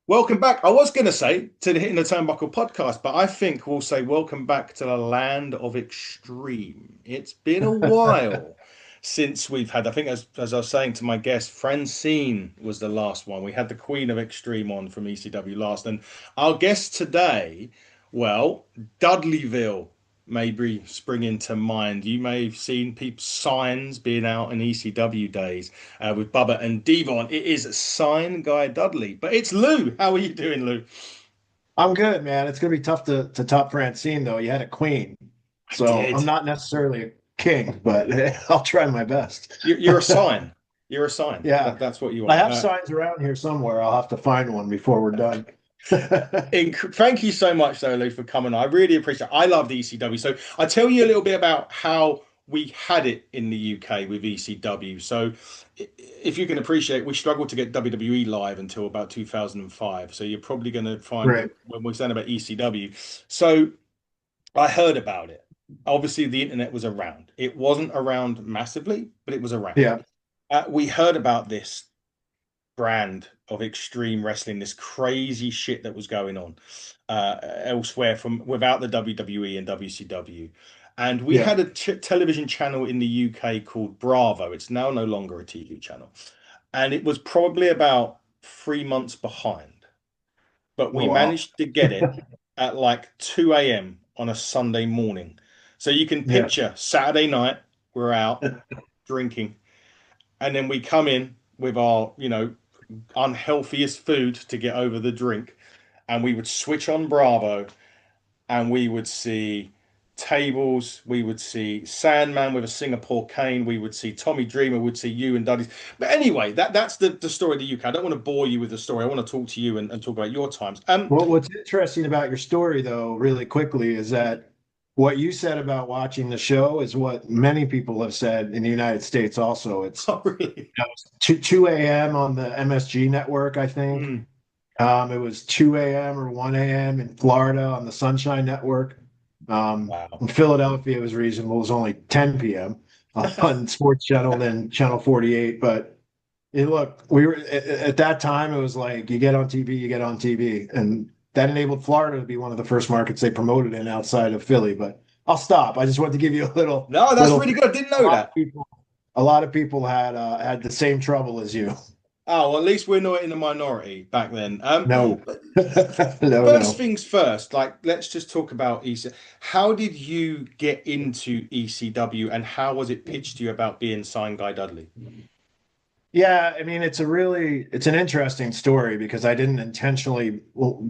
Welcome back. I was going to say to the Hitting the Turnbuckle podcast, but I think we'll say welcome back to the land of extreme. It's been a while since we've had, I think, as I was saying to my guest, Francine was the last one. We had the Queen of Extreme on from ECW last. And our guest today, well, Dudleyville may be springing to mind. You may have seen people's signs being out in ECW days with Bubba and Devon. It is Sign Guy Dudley, but it's Lou. How are you doing, Lou? I'm good, man. It's gonna be tough to top Francine though. You had a queen, I so I'm did. not necessarily a king, but I'll try my best. You're a sign. You're a sign. Yeah, That's what you I are. have signs around here somewhere. I'll have to find one before we're done. Thank you so much, though, Lou, for coming. I really appreciate it. I love the ECW. So I tell you a little bit about how we had it in the UK with ECW. So if you can appreciate, we struggled to get WWE live until about 2005. So you're probably going to find Right. when we're saying about ECW. So I heard about it. Obviously, the internet was around. It wasn't around massively, but it was around. Yeah. We heard about this brand of extreme wrestling, this crazy shit that was going on elsewhere from without the WWE and WCW. And we Yeah. had a television channel in the UK called Bravo. It's now no longer a TV channel. And it was probably about 3 months behind. But Oh we wow. managed to get it at like 2 a.m. on a Sunday morning. So you can Yeah. picture Saturday night, we're out drinking. And then we come in with our, unhealthiest food to get over the drink. And we would switch on Bravo and we would see tables, we would see Sandman with a Singapore cane, we would see Tommy Dreamer, we'd see you and Dudley. But anyway, that's the story of the UK. I don't want to bore you with the story. I want to talk to you and talk about your times. What's interesting about your story, though, really quickly, is that what you said about watching the show is what many people have said in the United States. Also, it's Oh, really? 2 a.m. on the MSG network, I think. Mm, It was 2 a.m. or 1 a.m. in Florida on the Sunshine Network. wow. In Philadelphia, it was reasonable. It was only 10 p.m. On Sports Channel, then Channel 48. But look, we were at that time, it was like you get on TV, you get on TV. And that enabled Florida to be one of the first markets they promoted in outside of Philly. But I'll stop. I just wanted to give you a little No, that's little really good. I didn't a know lot of that. people a lot of people had the same trouble as you. Oh, well, at least we're not in the minority back then. No. But No, first no. things first, like let's just talk about EC. How did you get into ECW and how was it pitched to you about being Sign Guy Dudley? Yeah, I mean, it's an interesting story because I didn't intentionally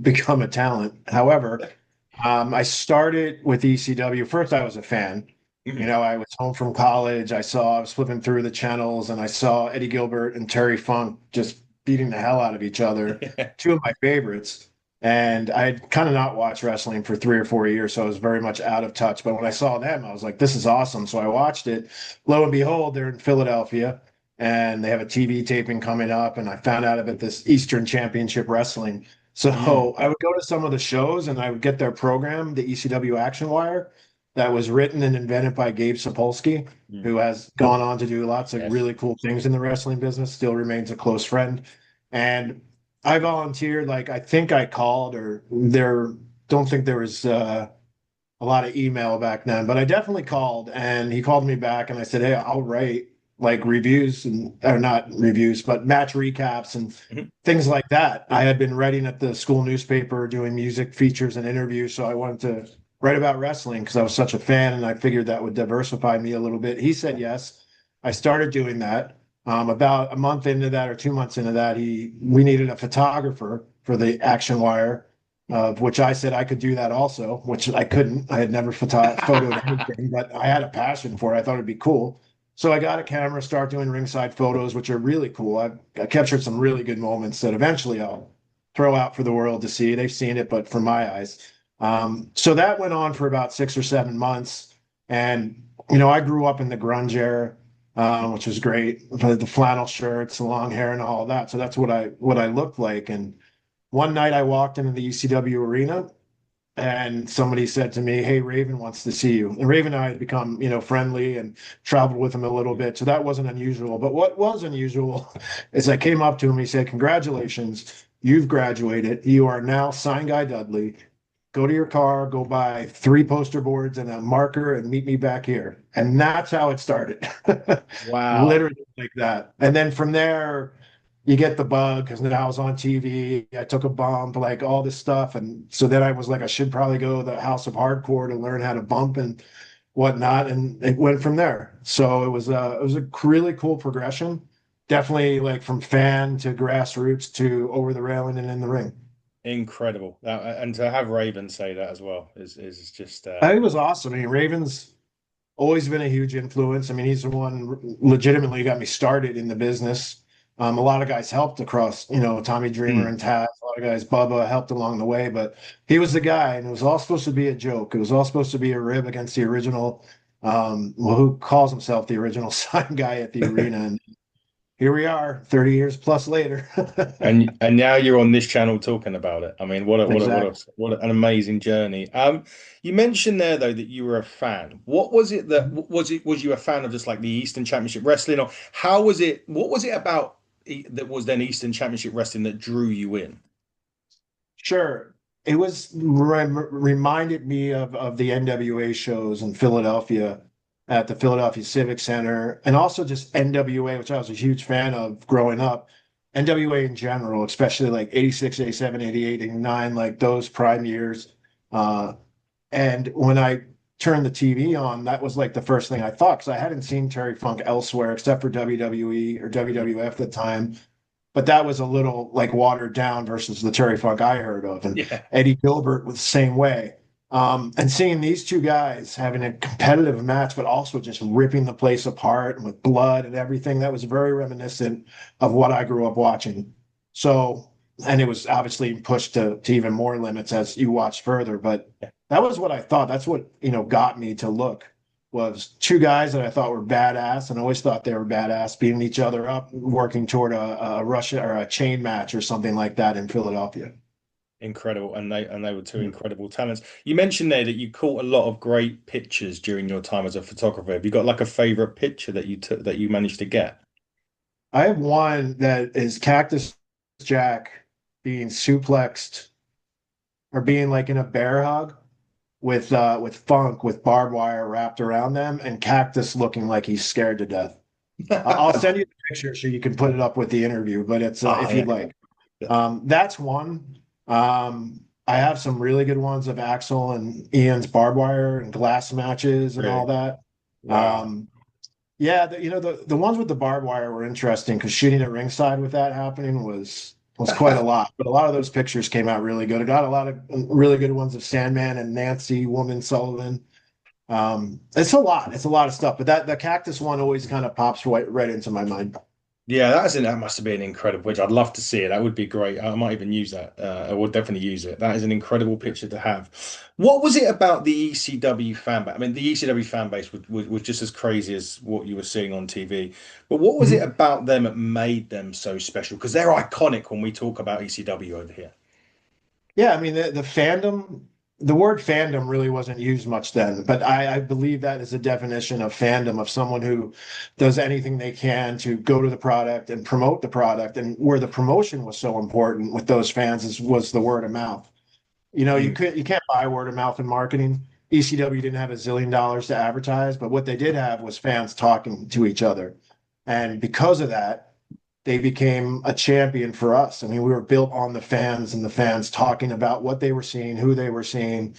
become a talent. However, I started with ECW. First, I was a fan. You Mhm. know, I was home from college. I was flipping through the channels and I saw Eddie Gilbert and Terry Funk just beating the hell out of each other. Two of my favorites. And I had kind of not watched wrestling for 3 or 4 years, so I was very much out of touch. But when I saw them, I was like, this is awesome. So I watched it. Lo and behold, they're in Philadelphia and they have a TV taping coming up. And I found out about this Eastern Championship Wrestling. Mm, So I would go to some of the shows and I would get their program, the ECW Action Wire, that was written and invented by Gabe Sapolsky, mm. who has gone on to do lots of Yes. really cool things in the wrestling business, still remains a close friend. And I volunteered, like I think I called, or there don't think there was a lot of email back then, but I definitely called and he called me back and I said, hey, I'll write like reviews and or not reviews, but match recaps and Mhm. things like that. I had been writing at the school newspaper, doing music features and interviews. So I wanted to write about wrestling because I was such a fan and I figured that would diversify me a little bit. He said yes. I started doing that. About a month into that or 2 months into that, we needed a photographer for the Action Wire, of which I said I could do that also, which I couldn't. I had never photoed anything, but I had a passion for it. I thought it'd be cool. So I got a camera, start doing ringside photos, which are really cool. I captured some really good moments that eventually I'll throw out for the world to see. They've seen it, but from my eyes. So that went on for about 6 or 7 months. And, you know, I grew up in the grunge era, which was great. The flannel shirts, the long hair and all that. So that's what I looked like. And one night I walked into the ECW arena and somebody said to me, "Hey, Raven wants to see you." And Raven and I had become, friendly and traveled with him a little bit, so that wasn't unusual. But what was unusual is I came up to him. He said, "Congratulations, you've graduated. You are now Sign Guy Dudley. Go to your car, go buy 3 poster boards and a marker, and meet me back here." And that's how it started. Wow. Literally like that. And then from there, you get the bug because then I was on TV. I took a bump, like all this stuff. And so then I was like, I should probably go to the House of Hardcore to learn how to bump and whatnot. And it went from there. So it was a really cool progression. Definitely like from fan to grassroots to over the railing and in the ring. Incredible. And to have Raven say that as well is just I think it was awesome. I mean, Ravens always been a huge influence. I mean, he's the one legitimately got me started in the business. A lot of guys helped across, Tommy Dreamer mm, and Taz. A lot of guys, Bubba helped along the way, but he was the guy, and it was all supposed to be a joke. It was all supposed to be a rib against the original, well, who calls himself the original sign guy at the arena. And here we are, 30 years plus later. and now you're on this channel talking about it. I mean, Exactly. what an amazing journey. You mentioned there though that you were a fan. What was it that was you a fan of just like the Eastern Championship Wrestling, or how was it? What was it about that was then Eastern Championship Wrestling that drew you in? Sure. It was reminded me of the NWA shows in Philadelphia at the Philadelphia Civic Center, and also just NWA, which I was a huge fan of growing up. NWA in general, especially like 86, 87, 88, 89, like those prime years. Uh, and when I turned the TV on, that was like the first thing I thought because I hadn't seen Terry Funk elsewhere except for WWE or WWF at the time, but that was a little like watered down versus the Terry Funk I heard of. And Yeah, Eddie Gilbert was the same way. And seeing these two guys having a competitive match, but also just ripping the place apart and with blood and everything, that was very reminiscent of what I grew up watching. So, and it was obviously pushed to even more limits as you watch further, but that was what I thought. That's what, got me to look was two guys that I thought were badass and always thought they were badass, beating each other up, working toward a Russia or a chain match or something like that in Philadelphia. incredible. And they were two incredible talents. You mentioned there that you caught a lot of great pictures during your time as a photographer. Have you got like a favorite picture that you took that you managed to get? I have one that is Cactus Jack being suplexed or being like in a bear hug with Funk with barbed wire wrapped around them and Cactus looking like he's scared to death. I'll send you the picture so you can put it up with the interview, but it's Oh if you'd yeah. like. That's one. I have some really good ones of Axel and Ian's barbed wire and glass matches and all Really? that. Wow. Um, yeah, the ones with the barbed wire were interesting because shooting at ringside with that happening was quite a lot. But a lot of those pictures came out really good. I got a lot of really good ones of Sandman and Nancy Woman Sullivan. It's a lot. It's a lot of stuff. But that the cactus one always kind of pops right into my mind. Yeah, that must have been incredible picture. I'd love to see it. That would be great. I might even use that. I would definitely use it. That is an incredible picture to have. What was it about the ECW fan base? I mean, the ECW fan base was just as crazy as what you were seeing on TV. But what was it Mhm. about them that made them so special? Because they're iconic when we talk about ECW over here. Yeah, I mean the fandom, the word fandom really wasn't used much then, but I believe that is a definition of fandom of someone who does anything they can to go to the product and promote the product. And where the promotion was so important with those fans was the word of mouth. Mm, You can't buy word of mouth in marketing. ECW didn't have $1 zillion to advertise, but what they did have was fans talking to each other. And because of that, they became a champion for us. I mean, we were built on the fans and the fans talking about what they were seeing, who they were seeing.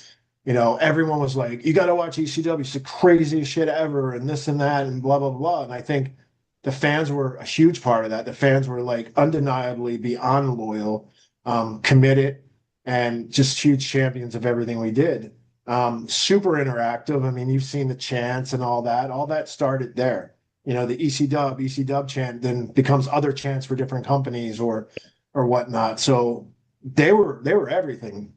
Everyone was like, you got to watch ECW. It's the craziest shit ever, and this and that, and blah, blah, blah. And I think the fans were a huge part of that. The fans were like undeniably beyond loyal, committed, and just huge champions of everything we did. Super interactive. I mean, you've seen the chants and all that. All that started there. The EC Dub chant then becomes other chants for different companies or whatnot. So they were everything.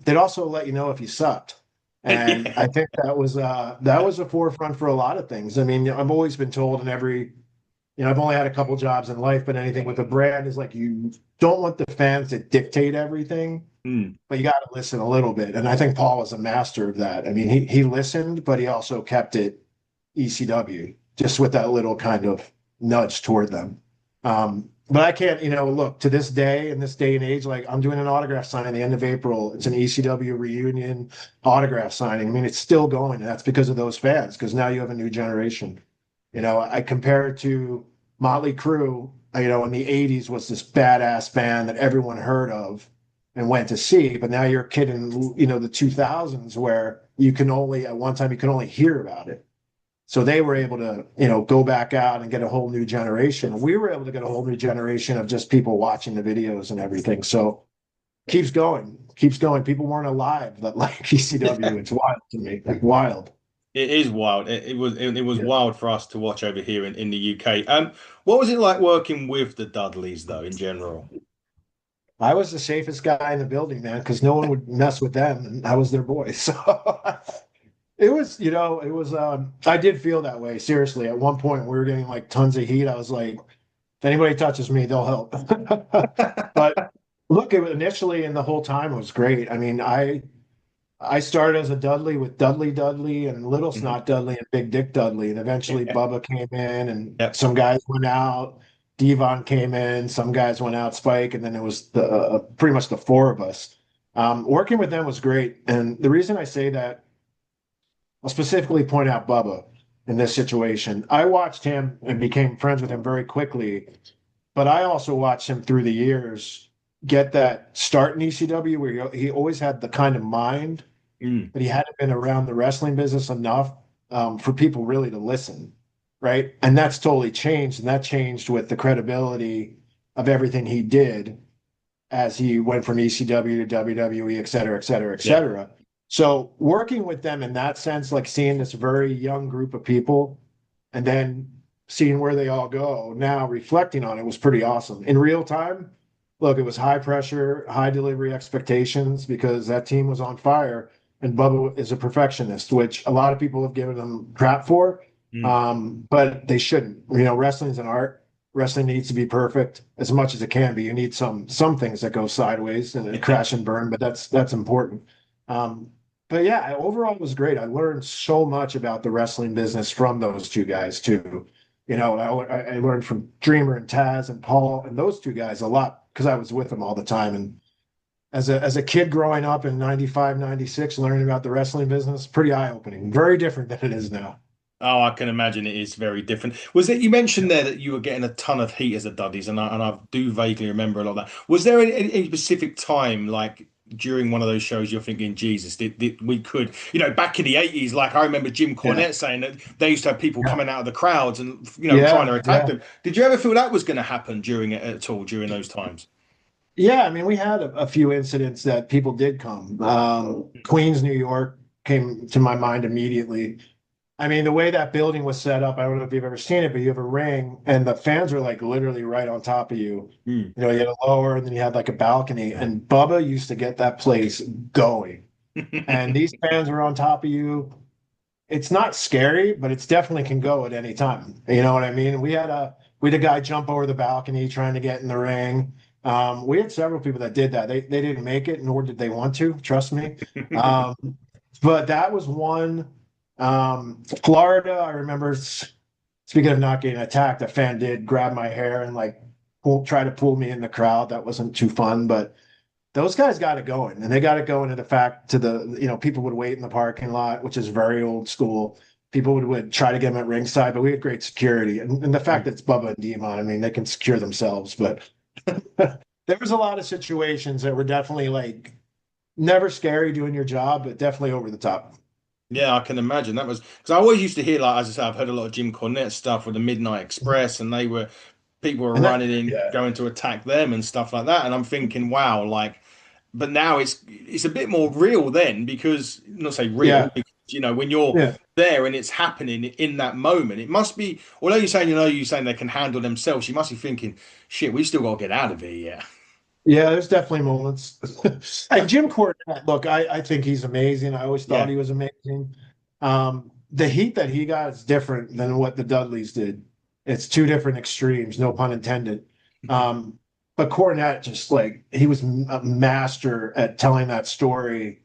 They'd also let you know if you sucked. And yeah. I think that was a forefront for a lot of things. I mean, I've always been told in I've only had a couple jobs in life, but anything with a brand is like you don't want the fans to dictate everything. Mm. but you got to listen a little bit. And I think Paul was a master of that. I mean, he listened, but he also kept it ECW, just with that little kind of nudge toward them. But I can't, look, to this day, in this day and age, like I'm doing an autograph signing at the end of April. It's an ECW reunion autograph signing. I mean, it's still going. And that's because of those fans, because now you have a new generation. I compare it to Motley Crue, in the 80s was this badass band that everyone heard of and went to see. But now you're a kid in, the 2000s where you can only, at one time, you can only hear about it. So they were able to, go back out and get a whole new generation. We were able to get a whole new generation of just people watching the videos and everything. So keeps going, keeps going. People weren't alive that like ECW. It's wild to me, like wild. It is wild. It was Yeah. wild for us to watch over here in the UK. What was it like working with the Dudleys though, in general? I was the safest guy in the building, man, because no one would mess with them, and I was their boy. So I did feel that way. Seriously, at one point we were getting like tons of heat. I was like, if anybody touches me, they'll help. But look, initially and the whole time it was great. I mean, I started as a Dudley with Dudley Dudley and Little Mhm. Snot Dudley and Big Dick Dudley. And eventually Bubba came in and Yep. some guys went out. Devon came in, some guys went out, Spike, and then it was pretty much the four of us. Working with them was great. And the reason I say that, I'll specifically point out Bubba in this situation. I watched him and became friends with him very quickly, but I also watched him through the years get that start in ECW where he always had the kind of mind, Mm. but he hadn't been around the wrestling business enough for people really to listen, right? And that's totally changed, and that changed with the credibility of everything he did as he went from ECW to WWE, et cetera, et cetera, et Yeah. cetera. So working with them in that sense, like seeing this very young group of people and then seeing where they all go, now reflecting on it was pretty awesome. In real time, look, it was high pressure, high delivery expectations because that team was on fire. And Bubba is a perfectionist, which a lot of people have given him crap for, Mm. but they shouldn't. Wrestling is an art. Wrestling needs to be perfect as much as it can be. You need some things that go sideways and crash and burn, but that's important. Um, but yeah, overall it was great. I learned so much about the wrestling business from those two guys too. I learned from Dreamer and Taz and Paul and those two guys a lot because I was with them all the time. And as a kid growing up in 95, 96, learning about the wrestling business, pretty eye-opening. Very different than it is now. Oh, I can imagine it is very different. Was it you mentioned there that you were getting a ton of heat as a Dudleys, and I do vaguely remember a lot of that. Was there any specific time, like during one of those shows, you're thinking, Jesus, we could, back in the 80s, like I remember Jim Yeah. Cornette saying that they used to have people Yeah. coming out of the crowds and trying to Yeah. attack Yeah. them. Did you ever feel that was going to happen during it at all during those times? Yeah, I mean, we had a few incidents that people did come. Queens, New York came to my mind immediately. I mean, the way that building was set up, I don't know if you've ever seen it, but you have a ring and the fans are like literally right on top of you. Mm. You had a lower and then you had like a balcony. And Bubba used to get that place going. And these fans are on top of you. It's not scary, but it's definitely can go at any time. You know what I mean? We had a guy jump over the balcony trying to get in the ring. We had several people that did that. They didn't make it, nor did they want to. Trust me. Um, but that was one. Florida, I remember. Speaking of not getting attacked, a fan did grab my hair and like try to pull me in the crowd. That wasn't too fun, but those guys got it going, and they got it going to the fact to the people would wait in the parking lot, which is very old school. People would try to get them at ringside, but we had great security, and the fact that it's Bubba and Demon, I mean, they can secure themselves. But there was a lot of situations that were definitely like never scary doing your job, but definitely over the top. Yeah, I can imagine that was because I always used to hear, like, as I said, I've heard a lot of Jim Cornette stuff with the Midnight Express, and people were And that, running in, yeah, going to attack them and stuff like that. And I'm thinking, wow, like, but now it's a bit more real then because not say real yeah, because when you're yeah. there and it's happening in that moment, it must be. Although you're saying they can handle themselves, you must be thinking, shit, we still got to get out of here. Yeah, Yeah, there's definitely moments. And Jim Cornette, look, I think he's amazing. I always thought yeah, he was amazing. The heat that he got is different than what the Dudleys did. It's two different extremes, no pun intended. Um, but Cornette just like he was a master at telling that story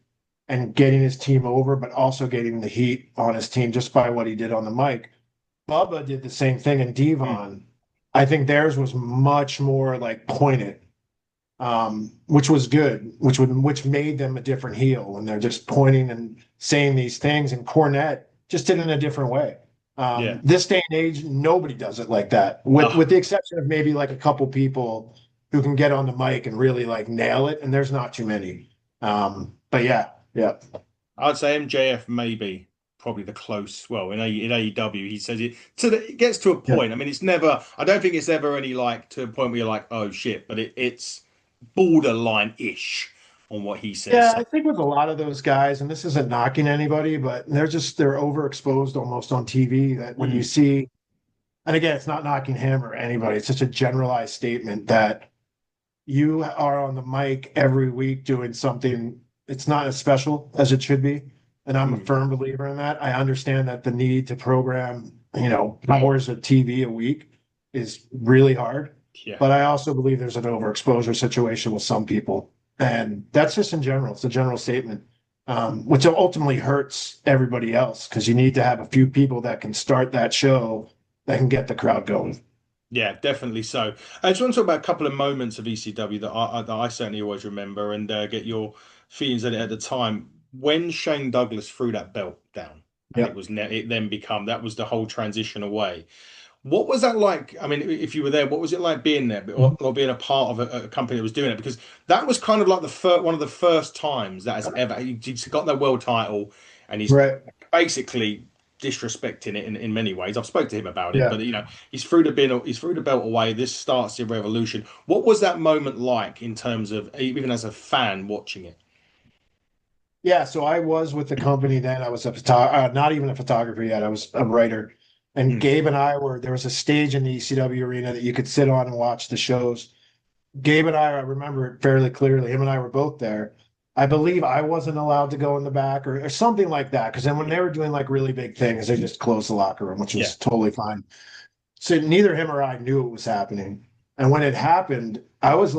and getting his team over, but also getting the heat on his team just by what he did on the mic. Bubba did the same thing, and Mm. Devon, I think theirs was much more like pointed, which was good, which made them a different heel, and they're just pointing and saying these things. And Cornette just did it in a different way. Yeah. This day and age, nobody does it like that, with Oh, the exception of maybe like a couple people who can get on the mic and really like nail it, and there's not too many. But yeah, yeah, I'd say MJF maybe probably the close. Well, in AEW, he says it gets to a yeah. point. I mean, it's never. I don't think it's ever any like to a point where you're like, oh shit, but it's borderline-ish on what he says. Yeah, So, I think with a lot of those guys, and this isn't knocking anybody, but they're overexposed almost on TV that when you mm, see, and again, it's not knocking him or anybody, it's just a generalized statement that you are on the mic every week doing something, it's not as special as it should be. And I'm a mm, firm believer in that. I understand that the need to program, hours of TV a week is really hard. yeah. But I also believe there's an overexposure situation with some people. And that's just in general. It's a general statement, which ultimately hurts everybody else because you need to have a few people that can start that show that can get the crowd going. Yeah, definitely so. I just want to talk about a couple of moments of ECW that I certainly always remember and get your feelings on it at the time. When Shane Douglas threw that belt down, and Yeah. it then become that was the whole transition away. What was that like? I mean, if you were there, what was it like being there or being a part of a company that was doing it? Because that was kind of like one of the first times that has ever he's got that world title, and he's Right. basically disrespecting it in many ways. I've spoke to him about it, Yeah. but he's threw the belt away. This starts the revolution. What was that moment like in terms of even as a fan watching it? Yeah, so I was with the company then. I was not even a photographer yet. I was a writer. And Mm, Gabe and I there was a stage in the ECW arena that you could sit on and watch the shows. Gabe and I remember it fairly clearly. Him and I were both there. I believe I wasn't allowed to go in the back or something like that. Because then when they were doing like really big things, they just closed the locker room, which yeah. was totally fine. So neither him or I knew it was happening. And when it happened, I was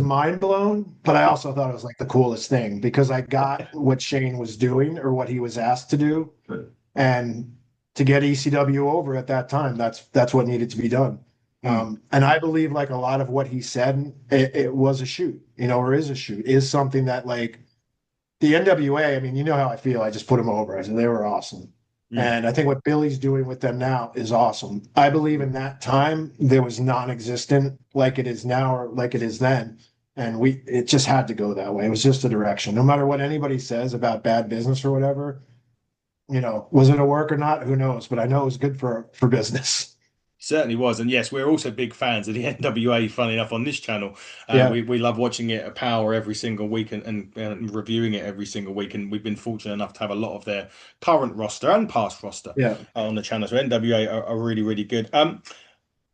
mind blown, but I also thought it was like the coolest thing because I got what Shane was doing or what he was asked to do. And to get ECW over at that time, that's what needed to be done. Mm, And I believe like a lot of what he said, it was a shoot, or is a shoot, is something that like the NWA, I mean, you know how I feel. I just put them over. I said they were awesome. mm. And I think what Billy's doing with them now is awesome. I believe in that time there was non-existent like it is now or like it is then. And it just had to go that way. It was just a direction. No matter what anybody says about bad business or whatever, was it a work or not? Who knows? But I know it was good for business. Certainly was, and yes, we're also big fans of the NWA. Funny enough, on this channel, Yeah. we love watching it at Power every single week and reviewing it every single week. And we've been fortunate enough to have a lot of their current roster and past roster Yeah. on the channel. So NWA are really really good.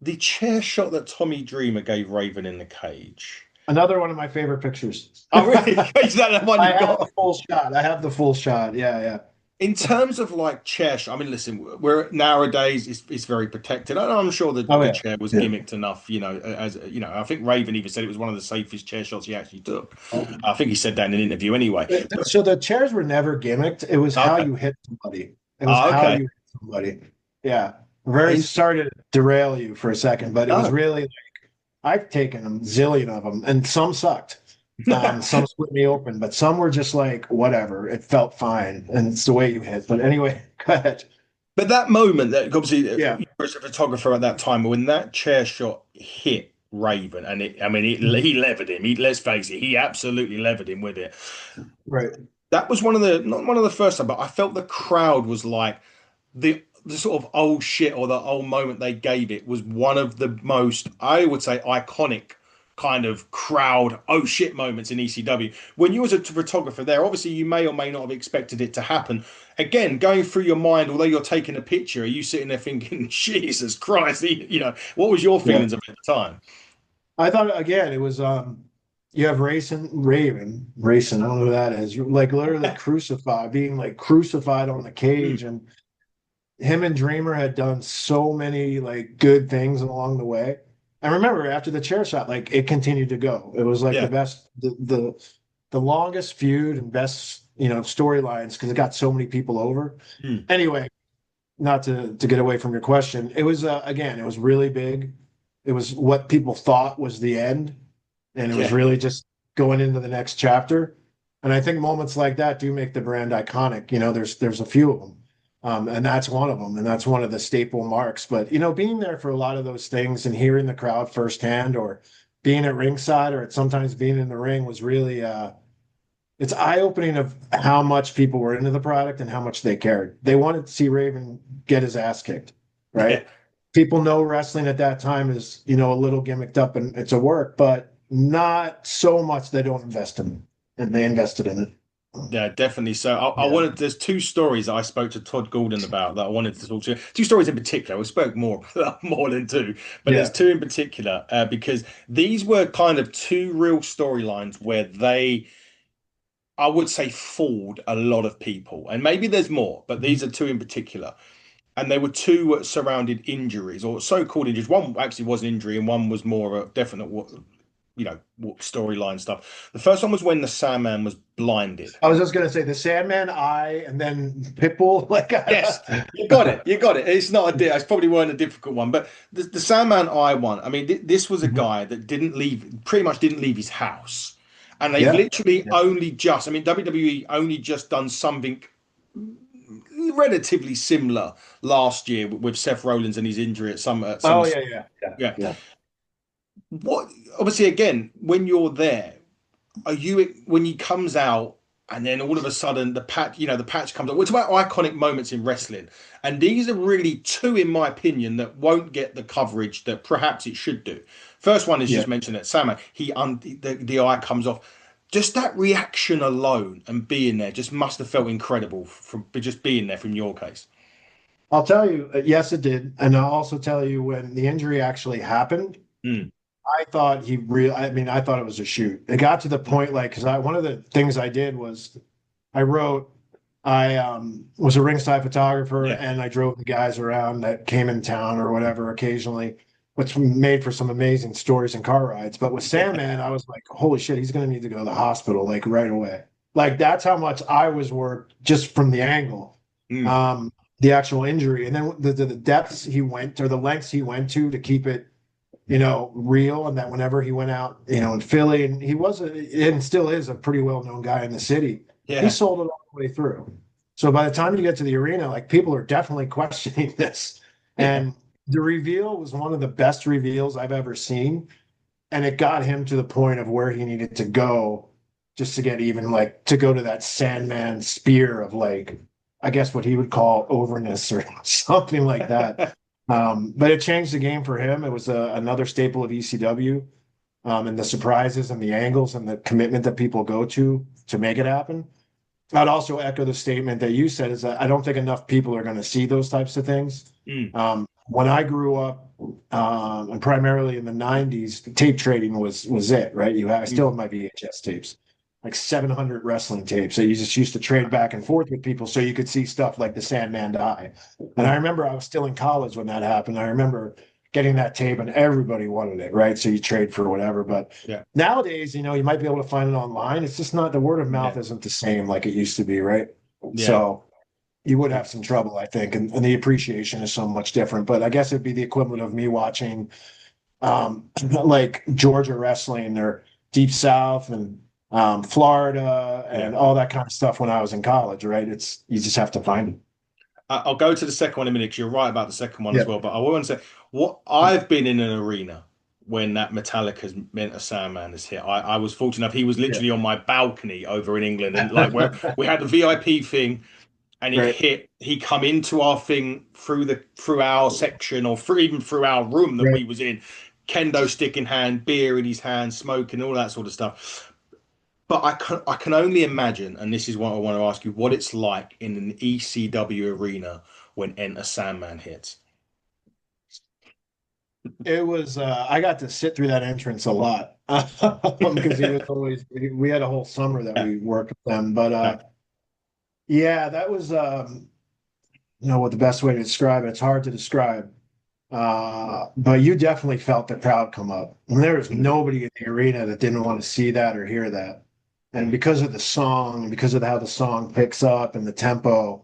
The chair shot that Tommy Dreamer gave Raven in the cage. Another one of my favorite pictures. Oh, really? Is that the one I you have the got? full shot. I have the full shot. Yeah, yeah. In terms of like chair shot, I mean, listen, we're nowadays it's very protected. And I'm sure Oh the yeah. chair was Yeah. gimmicked enough, as I think Raven even said it was one of the safest chair shots he actually took. I think he said that in an interview anyway. But So the chairs were never gimmicked. It was how okay. you hit somebody. It was how Okay. you hit somebody. Yeah. Very In, sorry to derail you for a second, but it was no. really like I've taken a zillion of them, and some sucked. Some split me open, but some were just like whatever. It felt fine, and it's the way you hit. But anyway, go ahead. But that moment that obviously Yeah. you were a photographer at that time, when that chair shot hit Raven, and Mhm. he levered him. Let's face it, he absolutely levered him with it. Right. That was not one of the first time, but I felt the crowd was like the sort of old shit or the old moment they gave it was one of the most, I would say, iconic kind of crowd oh shit moments in ECW. When you was a photographer there, obviously you may or may not have expected it to happen. Again, going through your mind, although you're taking a picture, are you sitting there thinking, Jesus Christ, what was your Yeah. feelings of it at the time? I thought again, it was you have Racing, I don't know who that is. You're like literally crucified, being like crucified on the Mm, cage, and him and Dreamer had done so many like good things along the way. I remember after the chair shot, like it continued to go. It was like the Yeah. best, the longest feud and best, storylines because it got so many people over. Mm. Anyway, not to get away from your question, it was again, it was really big. It was what people thought was the end, and it was Yeah. really just going into the next chapter. And I think moments like that do make the brand iconic. There's a few of them, and that's one of them, and that's one of the staple marks. But being there for a lot of those things and hearing the crowd firsthand, or being at ringside, or sometimes being in the ring was really it's eye-opening of how much people were into the product and how much they cared. They wanted to see Raven get his ass kicked, Yeah. right? People know wrestling at that time is, a little gimmicked up and it's a work, but not so much they don't invest in it. And they invested in it. Yeah, definitely. So I Yeah. wanted, there's two stories that I spoke to Todd Gordon about that I wanted to talk to. Two stories in particular. We spoke more than two, but there's Yeah. two in particular because these were kind of two real storylines where they, I would say, fooled a lot of people. And maybe there's more, but these are two in particular. And they were two surrounded injuries or so-called injuries. One actually was an injury, and one was more of a definite, storyline stuff. The first one was when the Sandman was blinded. I was just gonna say the Sandman eye and then Pitbull. Like Yes, you got it. You got it. It's not it's probably weren't a difficult one, but the Sandman I one. I mean, this was a Mhm. guy that pretty much didn't leave his house, and they've Yeah. literally Yeah. only just. I mean, WWE only just done something relatively similar last year with Seth Rollins and his injury at some Oh yeah, yeah, yeah, yeah. yeah. What obviously again when you're there, are you when he comes out and then all of a sudden the patch comes up. It's about iconic moments in wrestling, and these are really two, in my opinion, that won't get the coverage that perhaps it should do. First one is Yeah. just mentioned that Sama, the eye comes off. Just that reaction alone and being there just must have felt incredible from just being there from your case. I'll tell you, yes, it did. And I'll also tell you when the injury actually happened, Mm, I mean, I thought it was a shoot. It got to the point like, because one of the things I did was I wrote, I was a ringside photographer yeah. and I drove the guys around that came in town or whatever occasionally, which made for some amazing stories and car rides. But with Sandman, I was like, holy shit, he's going to need to go to the hospital like right away. Like that's how much I was worked just from the angle, Mm, um, the actual injury. And then the depths he went or the lengths he went to keep it real. And that whenever he went out, in Philly, and he was and still is a pretty well-known guy in the city, he yeah. sold it all the way through. So by the time you get to the arena, like people are definitely questioning this. Yeah. And the reveal was one of the best reveals I've ever seen. And it got him to the point of where he needed to go just to get even like to go to that Sandman spear of like, I guess what he would call overness or something like that. But it changed the game for him. It was another staple of ECW, and the surprises and the angles and the commitment that people go to make it happen. I'd also echo the statement that you said is that I don't think enough people are going to see those types of things. Mm, When I grew up, and primarily in the '90s, tape trading was it, right? I mm, still have my VHS tapes, like 700 wrestling tapes that you just used to trade back and forth with people, so you could see stuff like the Sandman die. And I mm. remember I was still in college when that happened. I remember getting that tape, and everybody wanted it, right? So you trade for whatever, but Yeah. nowadays, you might be able to find it online. It's just not the word of Yeah. mouth isn't the same like it used to be, right? Yeah. So you would have some trouble, I think, and the appreciation is so much different. But I guess it'd be the equivalent of me watching like Georgia wrestling or Deep South and Florida Yeah. and all that kind of stuff when I was in college, right? It's you just have to find it. I'll go to the second one in a minute because you're right about the second one Yeah. as well. But I want to say what I've been in an arena when that Metallica's Meant a Sandman has hit. I was fortunate enough. He was Yeah. literally on my balcony over in England, and like where we had the VIP thing, and it Right. hit. He come into our thing through our section or even through our room that Right. we was in, kendo stick in hand, beer in his hand, smoking, all that sort of stuff. But I can only imagine, and this is what I want to ask you, what it's like in an ECW arena when Enter Sandman hits. It was I got to sit through that entrance a lot because he was always we had a whole summer that Yeah, we worked with them. But yeah, yeah, that was what the best way to describe it. It's hard to describe. But you definitely felt the crowd come up. And there was Mm. nobody in the arena that didn't want to see that or hear that. And Mm. because of the song, and because of how the song picks up and the tempo,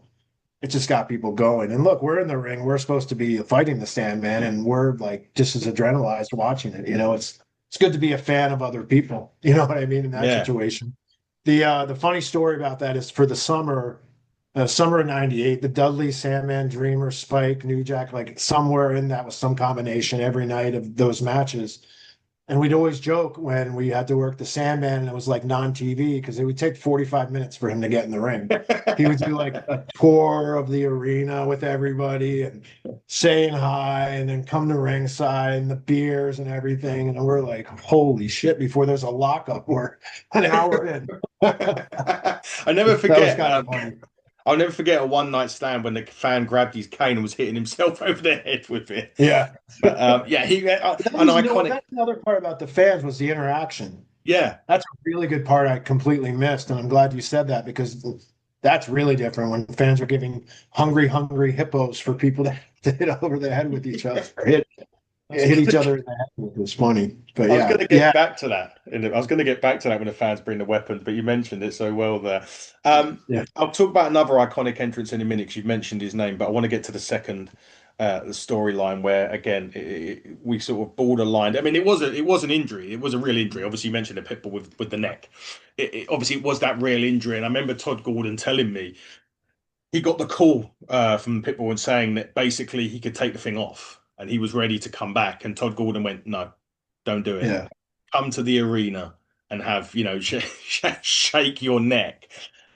it just got people going. And look, we're in the ring. We're supposed to be fighting the Sandman, and we're like just as adrenalized watching it. It's good to be a fan of other people. You know what I mean in that Yeah. situation. The funny story about that is for the summer of '98, the Dudley, Sandman, Dreamer, Spike, New Jack, like somewhere in that was some combination every night of those matches. And we'd always joke when we had to work the Sandman and it was like non-TV because it would take 45 minutes for him to get in the ring. He would do like a tour of the arena with everybody and saying hi and then come to ringside and the beers and everything. And we're like, holy shit, before there's a lockup, we're an hour in. I never That was forget. kind of funny. I'll never forget a one night stand when the fan grabbed his cane and was hitting himself over the head with it. Yeah. But yeah, he That an was, iconic. that's the other part about the fans was the interaction. Yeah, That's a really good part I completely missed, and I'm glad you said that because that's really different when fans are giving hungry, hungry hippos for people to hit over the head with each other, or I was hit each gonna, other in the head. It was funny, but I was going yeah, to yeah, get back to that. I was going to get back to that when the fans bring the weapons, but you mentioned it so well there. yeah. I'll talk about another iconic entrance in a minute because you've mentioned his name, but I want to get to the second the storyline where again we sort of borderline. I mean, it was an injury. It was a real injury. Obviously, you mentioned the pitbull with the neck. Obviously it was that real injury, and I remember Todd Gordon telling me he got the call from Pitbull and saying that basically he could take the thing off and he was ready to come back. And Todd Gordon went, "No, don't do it. Yeah. Come to the arena and have shake your neck."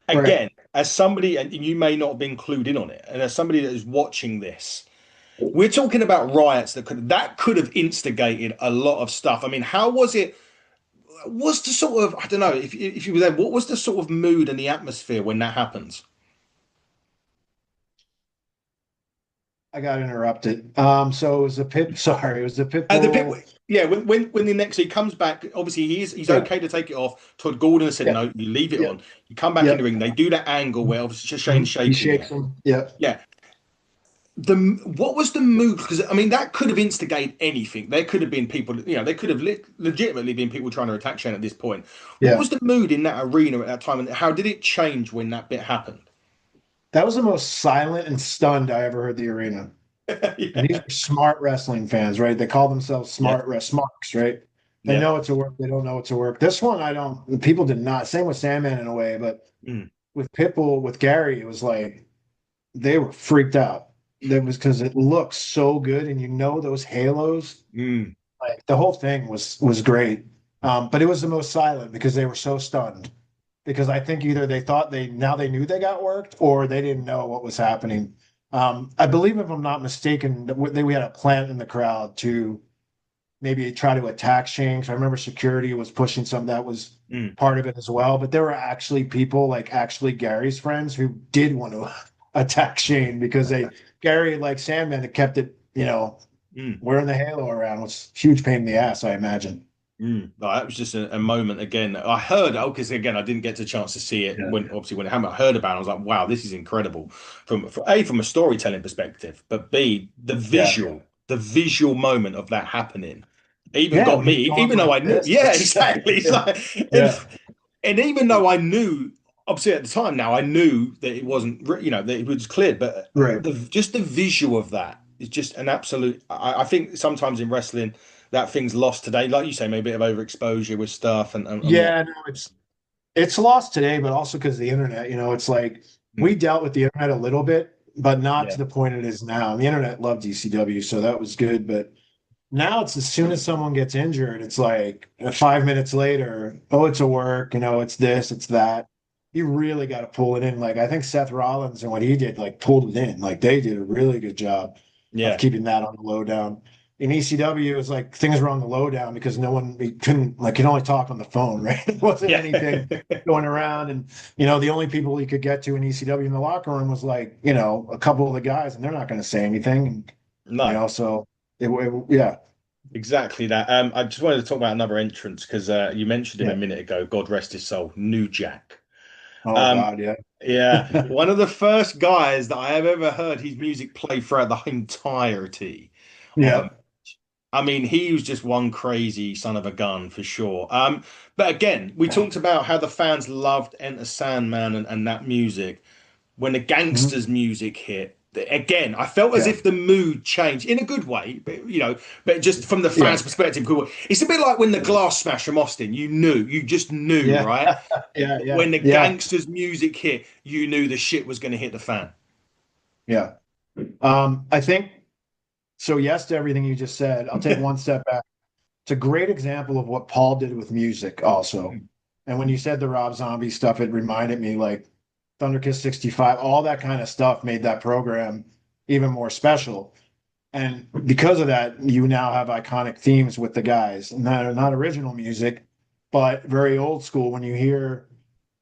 Right. Again, as somebody, and you may not have been clued in on it, and as somebody that is watching this, we're talking about riots that could have instigated a lot of stuff. I mean, how was it? Was the sort of I don't know if you were there, what was the sort of mood and the atmosphere when that happens? I got interrupted. So it was a pit. Sorry, it was a pit The pit, bull. yeah. When the next he comes back, obviously he's Yeah. okay to take it off. Todd Gordon has said Yeah. no, you leave it Yeah. on. You come back in Yeah. the ring. They do that angle where obviously Shane's Mhm. He shaking shakes it. him. Yeah. Yeah. The what was the move? Because I mean that could have instigated anything. There could have been people, there could have legitimately been people trying to attack Shane at this point. What Yeah. was the mood in that arena at that time, and how did it change when that bit happened? That was the most silent and stunned I ever heard the arena. And these Yeah, are smart wrestling fans, right? They call themselves yeah, smarks, right? They yeah. know it's a work, they don't know it's a work. This one, I don't, people did not. Same with Sandman in a way, but Mm, with Pitbull, with Gary, it was like they were freaked out. That was because it looks so good, and those halos, mm, like the whole thing was great. But it was the most silent because they were so stunned. Because I think either they thought they knew they got worked, or they didn't know what was happening. I believe, if I'm not mistaken, that we had a plant in the crowd to maybe try to attack Shanks. I remember security was pushing some that was mm. part of it as well. But there were actually people, like actually Gary's friends, who did want to attack Shane because Gary, like Sandman, had kept it, Mm. wearing the halo around was a huge pain in the ass, I imagine. No, that was just a moment again. I heard, because again, I didn't get the chance to see it Yeah. when it happened. I heard about it. I was like, wow, this is incredible from a storytelling perspective, but B, Yeah. the visual moment of that happening even Yeah, got when me, he's going even though like I knew, this. yeah, exactly. It's Yeah. like, and, Yeah. and even though I knew, obviously at the time now, I knew that it wasn't, that it was cleared, but Right. just the visual of that is just an absolute. I think sometimes in wrestling, that thing's lost today. Like you say, maybe a bit of overexposure with stuff and what. Yeah, no, it's lost today, but also because of the internet. It's like we Mm, dealt with the internet a little bit, but not yeah, to the point it is now. The internet loved ECW, so that was good. But now it's as soon as someone gets injured, it's like 5 minutes later, oh, it's a work, it's this, it's that. You really got to pull it in. Like I think Seth Rollins and what he did, like pulled it in. Like they did a really good job of yeah, keeping that on the lowdown. In ECW, it was like things were on the lowdown because no one we couldn't like could only talk on the phone, right? It wasn't yeah. anything going around, and the only people you could get to in ECW in the locker room was like a couple of the guys, and they're not going to say anything, and No, so yeah, exactly that. I just wanted to talk about another entrance because you mentioned him a yeah. minute ago. God rest his soul, New Jack. Oh Um, God, yeah. Yeah, one of the first guys that I have ever heard his music play throughout the entirety. Yeah. I mean, he was just one crazy son of a gun for sure. But again, we talked about how the fans loved Enter Sandman and that music. When the Mhm. gangsters music hit, again, I felt as Yeah. if the mood changed in a good way, but, but just from the Yeah. fans' perspective, cool. It's a bit like when the Glass Smash from Austin, you just knew, Yeah. right? Yeah. Yeah. When the Yeah. gangsters music hit, you knew the shit was going to hit the fan. Yeah. I think so. Yes to everything you just said. I'll take one step back. It's a great example of what Paul did with music, also. And when you said the Rob Zombie stuff, it reminded me like Thunderkiss 65, all that kind of stuff made that program even more special. And because of that, you now have iconic themes with the guys, not original music, but very old school. When you hear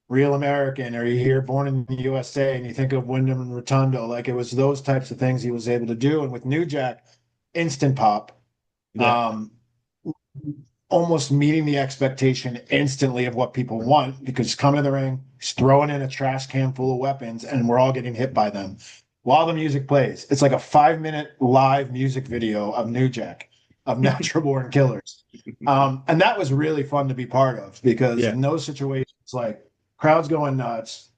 Real American or you hear Born in the USA and you think of Wyndham and Rotundo, like it was those types of things he was able to do. And with New Jack, instant pop, Yeah. um, almost meeting the expectation instantly of what people want because he's coming to the ring, he's throwing in a trash can full of weapons, and we're all getting hit by them while the music plays. It's like a 5 minute live music video of New Jack, of Natural Born Killers. And that was really fun to be part of because Yeah. in those situations, like crowds going nuts,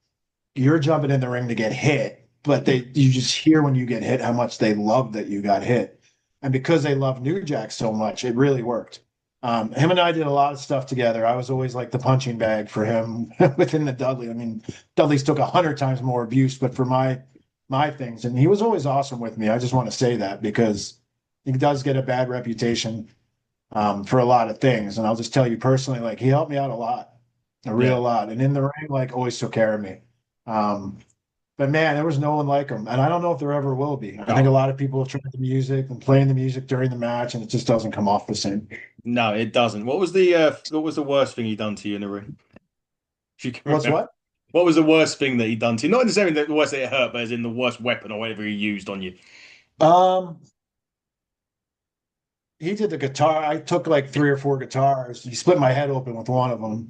you're jumping in the ring to get hit, but you just hear when you get hit how much they love that you got hit. And because they love New Jack so much, it really worked. Him and I did a lot of stuff together. I was always like the punching bag for him within the Dudley. I mean, Dudley's took 100 times more abuse, but for my things, and he was always awesome with me. I just want to say that because he does get a bad reputation for a lot of things. And I'll just tell you personally, like he helped me out a lot, a Yeah. real lot. And in the ring, like always took care of me. Um, but man, there was no one like him. And I don't know if there ever will be. I think a No, lot of people have tried the music and playing the music during the match, and it just doesn't come off the same. no, it doesn't. What was the worst thing he done to you in the ring? If you can What's remember. what? What was the worst thing that he done to you? Not necessarily the worst that it hurt, but as in the worst weapon or whatever he used on you. Um, he did the guitar. I took like 3 or 4 guitars. He split my head open with one of them.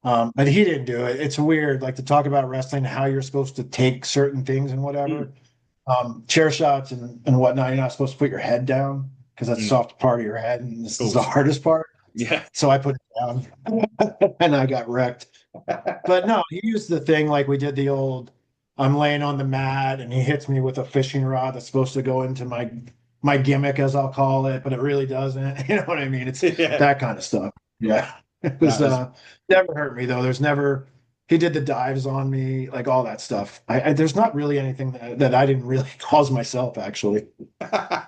But he didn't do it. It's weird, like to talk about wrestling, how you're supposed to take certain things and Mm, whatever. Chair shots and whatnot. You're not supposed to put your head down because that's the mm, soft part of your head, and of this is the course. hardest part. Yeah. So I put it down, and I got wrecked. But no, he used the thing like we did the old. I'm laying on the mat, and he hits me with a fishing rod that's supposed to go into my gimmick, as I'll call it, but it really doesn't. You know what I mean? It's Yeah. that kind of stuff. Yeah, it was That was never hurt me though. There's never he did the dives on me, like all that stuff. There's not really anything that I didn't really cause myself, actually.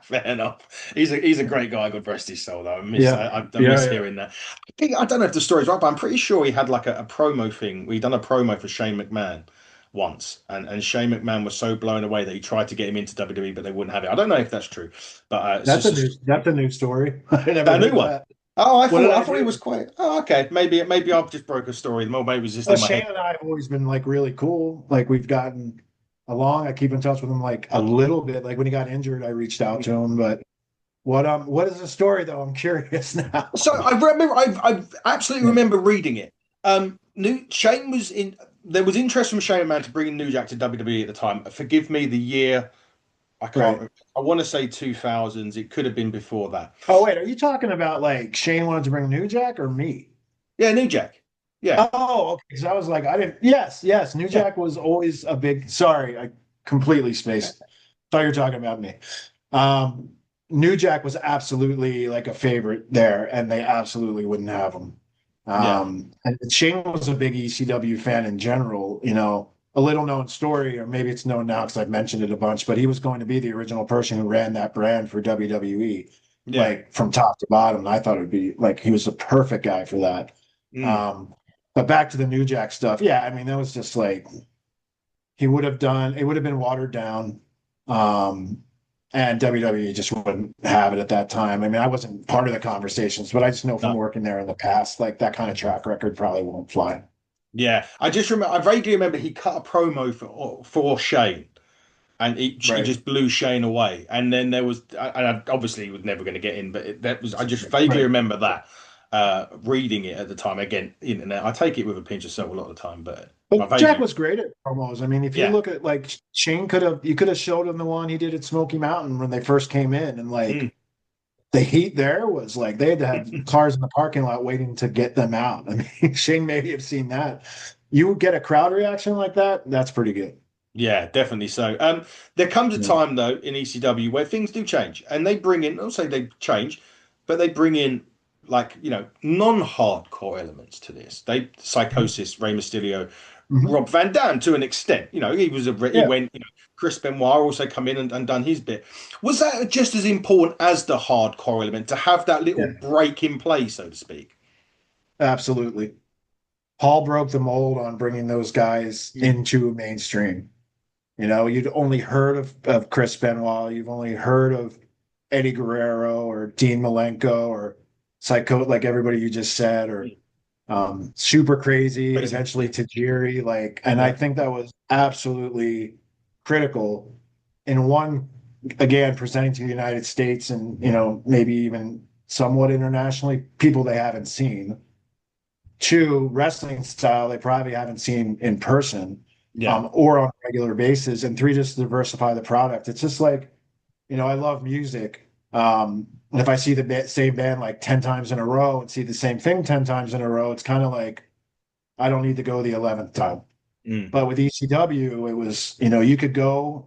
fair enough. He's a great guy. God rest his soul, though. I miss Yeah, I, I yeah, miss yeah. hearing that. I don't know if the story's right, but I'm pretty sure he had like a promo thing. We done a promo for Shane McMahon once, and Shane McMahon was so blown away that he tried to get him into WWE, but they wouldn't have it. I don't know if that's true, but it's That's just a new that's a new story. I never a new heard one. that. Oh, I What did thought I I thought it do? was quite. Oh, okay. Maybe I've just broke a story. Or maybe it was just Well, in my Shane head. and I have always been like really cool. Like we've gotten along. I keep in touch with him like a little bit. Like when he got injured, I reached out to him. But what is the story though? I'm curious now. So I remember, I absolutely remember reading it. New Shane was in. There was interest from Shane McMahon to bring New Jack to WWE at the time. Forgive me, the year I Right. can't. I want to say 2000s. It could have been before that. Oh wait, are you talking about like Shane wanted to bring New Jack or me? Yeah, New Jack. Yeah, Oh, okay. Because I was like, I didn't. Yes, yes. New yeah, Jack was always a big. Sorry, I completely spaced. Thought you were talking about me. Um, New Jack was absolutely like a favorite there, and they absolutely wouldn't have him. yeah, And Shane was a big ECW fan in general. A little known story, or maybe it's known now because I've mentioned it a bunch, but he was going to be the original person who ran that brand for WWE, yeah. like from top to bottom. And I thought it would be like he was the perfect guy for that. Mm, Um, but back to the New Jack stuff. Yeah, I mean, that was just like he would have done, it would have been watered down. Um, and WWE just wouldn't have it at that time. I mean, I wasn't part of the conversations, but I just know from no. working there in the past, like that kind of track record probably won't fly. Yeah, I just remember. I vaguely remember he cut a promo for Shane, and he Right. just blew Shane away. And then there was, and obviously he was never going to get in, but that was, I just vaguely Right. remember that, reading it at the time. Again, internet. I take it with a pinch of salt a lot of the time, but I But Jack vaguely, was great at promos. I mean, if you yeah, look at like Shane you could have showed him the one he did at Smoky Mountain when they first came in, and like mm, the heat there was like they had to have cars in the parking lot waiting to get them out. I mean, Shane maybe have seen that. You would get a crowd reaction like that. That's pretty good. Yeah, definitely so. There comes a Yeah. time though in ECW where things do change, and they bring in. I'll say they change, but they bring in like non-hardcore elements to this. They Psychosis, Rey Mysterio, Mhm. Rob Van Dam to an extent. He Yeah. went. Chris Benoit also come in and done his bit. Was that just as important as the hardcore element to have that little Yeah. break in play, so to speak? Absolutely. Paul broke the mold on bringing those guys Mm. into mainstream. You'd only heard of Chris Benoit, you've only heard of Eddie Guerrero or Dean Malenko or Psycho, like everybody you just said, or Super Crazy, and Crazy. eventually Tajiri. And I Yeah. think that was absolutely critical in one, again, presenting to the United States and, maybe even somewhat internationally, people they haven't seen. Two, wrestling style they probably haven't seen in person, Yeah. or on a regular basis. And three, just diversify the product. It's just like, I love music. And if I see the same band like 10 times in a row and see the same thing 10 times in a row, it's kind of like I don't need to go the 11th time. Mm. But with ECW, it was, you could go,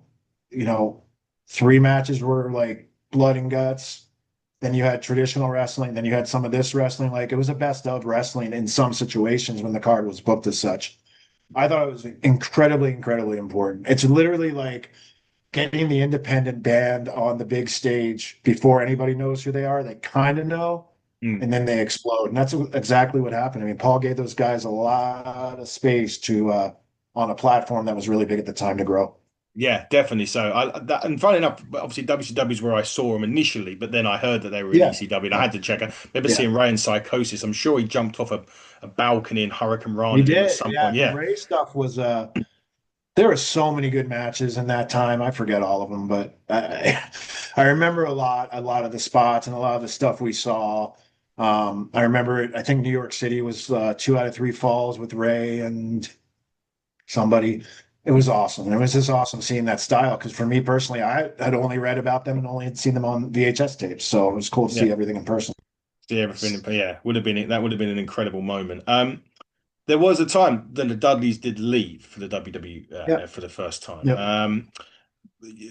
you know, three matches were like blood and guts. Then you had traditional wrestling. Then you had some of this wrestling. Like it was a best of wrestling in some situations when the card was booked as such. I thought it was incredibly, incredibly important. It's literally like getting the independent band on the big stage before anybody knows who they are. They kind of know, Mm. and then they explode. And that's exactly what happened. I mean, Paul gave those guys a lot of space to on a platform that was really big at the time to grow. Yeah, definitely. So and funny enough, obviously WCW is where I saw him initially, but then I heard that they were in Yeah, ECW, and I yeah, had to check. I remember yeah. seeing Ray in Psychosis. I'm sure he jumped off a balcony in Hurricane He Rana with him at did. some Yeah, point. the Yeah, Ray stuff was there were so many good matches in that time. I forget all of them, but I remember a lot of the spots and a lot of the stuff we saw. I remember it. I think New York City was 2 out of 3 falls with Ray and somebody. It was awesome. It was just awesome seeing that style because for me personally, I had only read about them and only had seen them on VHS tapes. So it was cool to yeah. see everything in person. See everything. But yeah, would have been an incredible moment. There was a time that the Dudleys did leave for the WWE Yep. for the first time. Yep.